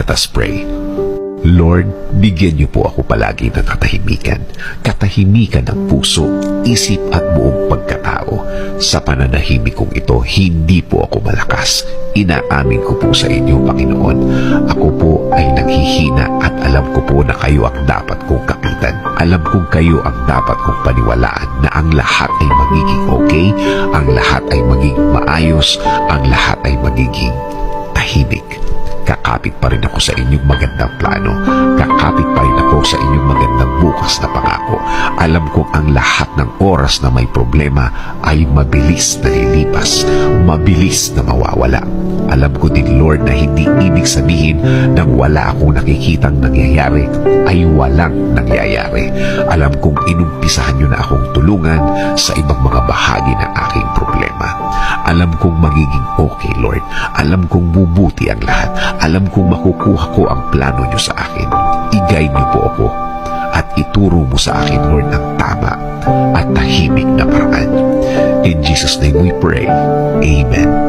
Let us pray. Lord, bigyan niyo po ako palagi ng katahimikan. Katahimikan ng puso, isip at buong pagkatao. Sa pananahimik kong ito, hindi po ako malakas. Inaamin ko po sa inyo, Panginoon. Ako po ay naghihina at alam ko po na kayo ang dapat kong kapitan. Alam kong kayo ang dapat kong paniwalaan na ang lahat ay magiging okay, ang lahat ay magiging maayos, ang lahat ay magiging tahimik. Kakapit pa rin ako sa inyong magandang plano. Kakapit pa rin ako sa inyong magandang bukas na pangako. Alam kong ang lahat ng oras na may problema ay mabilis na lilipas, mabilis na mawawala. Alam ko din, Lord, na hindi ibig sabihin nang wala akong nakikitang nangyayari ay walang nangyayari. Alam kong inumpisahan niyo na akong tulungan sa ibang mga bahagi ng aking problema. Alam kong magiging okay, Lord. Alam kong bubuti ang lahat. Alam kong makukuha ko ang plano niyo sa akin. I-guide niyo po ako at ituro mo sa akin, Lord, ang tama at tahimik na paraan. In Jesus' name we pray. Amen.